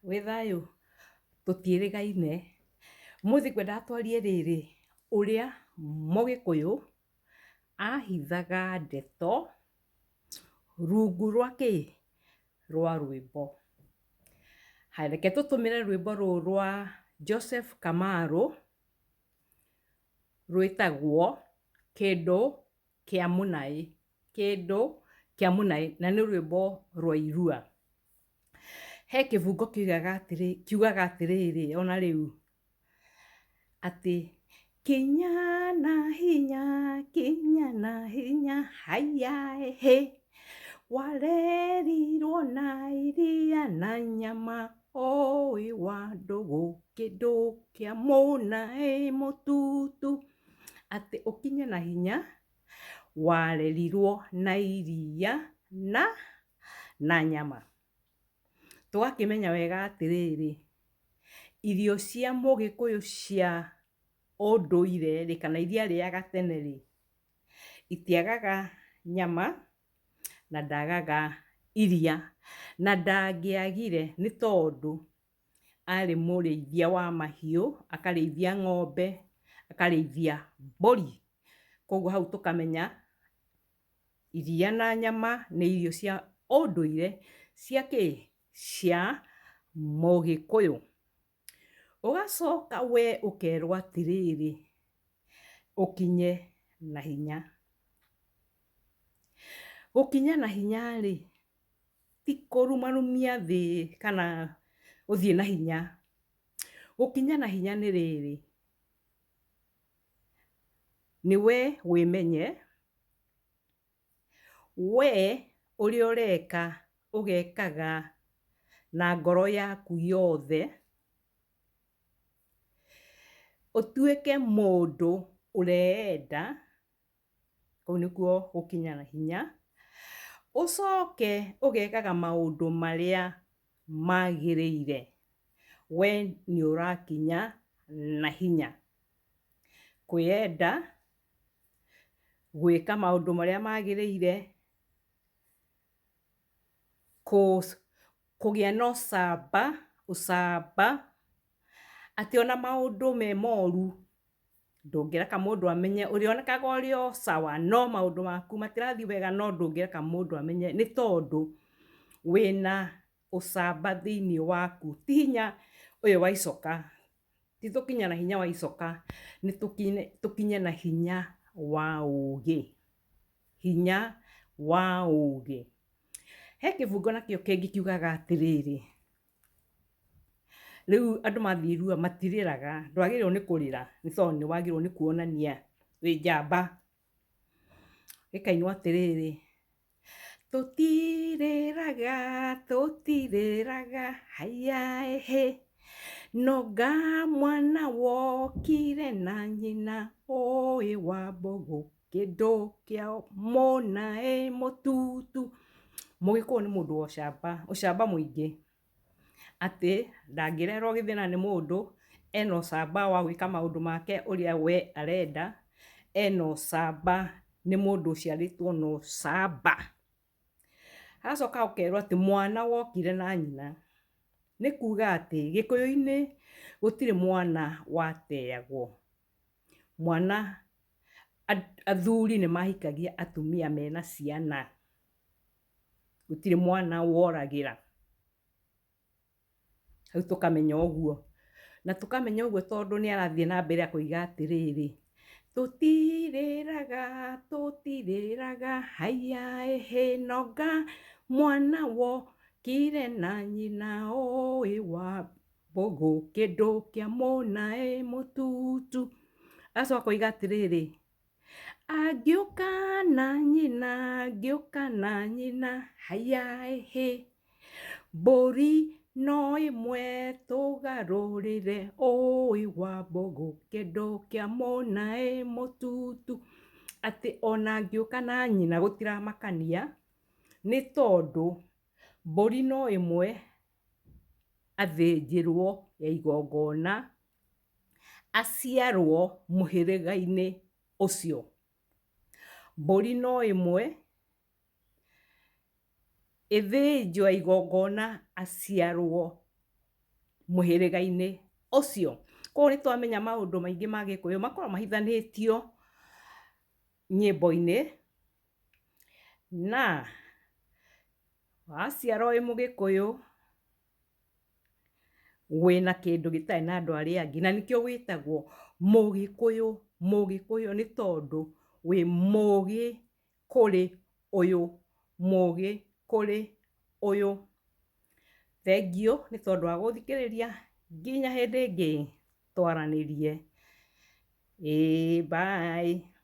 Wĩ thayũ tũtiĩrĩgaine. Mũthĩ ngwendaga twarie rĩrĩ, ũrĩa Mũgĩkũyũ ahithaga ndeto rungu rwa kĩ? Rwa rwĩmbo. Haya, reke tũtũmĩre rwĩmbo rũrũ rwa Joseph Kamarũ rwĩtagwo Kĩndũ kĩa Mũnaĩ. Kĩndũ kĩa Mũnaĩ, na nĩ rwĩmbo rwa Irua. He kĩbungo kiugaga atĩrĩrĩ ona rĩu atĩ kinya na hinya haya hĩ, warerirwo na iria na nyama wĩ wa ndũgũ, kĩndũ kĩa mũnaĩ mũtutu. Atĩ ũkinye na hinya warerirwo na iria na nyama. Tũgakĩmenya wega atĩrĩrĩ, irio cia Mũgĩkũyũ cia ũndũire rĩ, kana iria arĩaga tene rĩ, itiagaga nyama na ndagaga iria. Na ndangĩagire nĩ tondũ arĩ mũrĩithia wa mahiũ, akarĩithia ng'ombe, akarĩithia mbũri. Koguo hau tũkamenya iria na nyama nĩ irio cia ũndũire cia kĩ? Cia Mũgĩkũyũ. Ũgacoka we ũkerwo atĩrĩrĩ, ũkinye na hinya. Gũkinya na hinya rĩ, ti kũrumarumia thĩ kana gũthiĩ na hinya. Gũkinya na hinya nĩ rĩrĩ, nĩ we wĩmenye, we ũrĩa ũreka ũgekaga na ngoro yaku yothe, ũtuĩke mũndũ ũreenda, kũu nĩkuo gũkinya na hinya. Ũcoke ũgekaga maũndũ marĩa magĩrĩire, we nĩ ũrakinya na hinya. Kwĩenda, gwĩka maũndũ marĩa magĩrĩire, kũgĩa na ũcamba, atĩ ona maũndũ me moru ndũngĩreka mũndũ amenye. Ũrĩonekaga ũrĩ o sawa no maũndũ maku matirathiĩ wega, no ndũngĩreka mũndũ amenye, nĩ tondũ wĩna ũcamba thĩinĩ waku. Ti hinya ũyũ wa icoka, ti tũkinya na hinya wa icoka, nĩ tũkinye na hinya wa ũũgĩ. Hinya wa ũũgĩ. He kĩbungo nakĩo kĩngĩ kiugaga atĩrĩrĩ, rĩu andũ mathiĩ Irua matirĩraga, ndwagĩrĩirwo nĩ kũrĩra nĩ tondũ nĩ wagĩrĩirwo nĩ kuonania wĩ njamba. Gĩkainwo atĩrĩrĩ, tũtirĩraga haya hĩ, noga mwana wokire na nyina ũĩ wa mbũgũ, kĩndũ kĩa mũnaĩ mũtutu. Mũgĩkũyũ nĩ mũndũ wa ũcamba mũingĩ. Atĩ ndangĩrerwo gĩthĩna nĩ mũndũ, ena ũcamba wa gwĩka maũndũ make ũrĩa we arenda, ena ũcamba, nĩ mũndũ ũciarĩtwo na ũcamba. Hagacoka ũkerwo atĩ mwana wokire na nyina. Nĩ kuuga atĩ Gĩkũyũ-inĩ gũtirĩ mwana wateagwo. Mwana, athuri nĩ mahikagia atumia mena ciana. Gũtirĩ mwana woragĩra. Rĩu tũkamenya ũguo. Na tũkamenya ũguo tondũ nĩ arathiĩ na mbere kũiga atĩrĩrĩ, tũtirĩraga haya hĩ, noga mwana wokire na nyina ũĩ wa mbũgũ, kĩndũ kĩa mũnaĩ mũtutu. Agacoka akoiga atĩrĩrĩ, angĩũka na nyina haya hĩ, mbũri no ĩmwe tũgarũrĩre ũĩ wa mbũgũ, kĩndũ kĩa mũnaĩ mũtutu. Atĩ ona angĩũka na nyina gũtiramakania, nĩ tondũ mbũri no ĩmwe athĩnjĩrwo ya igongona, aciarwo mũhĩrĩga-inĩ ũcio. Mbũri no ĩmwe ĩthĩnjwo igongona aciarwo muhiriga-ini ucio. Koguo ni twamenya maundu maingi ma Gikuyu makorwo mahithanitio nyimbo-ini, na waciarwo wi Mugikuyu wina kindu gitari na andu aria angi, na nikio witagwo Mugikuyu. Mugikuyu ni tondu wi mugi kuri uyu, mugi kuri uyu. Thengiu ni tondu wa guthikiriria, nginya hindi ingi twaranirie. Bye.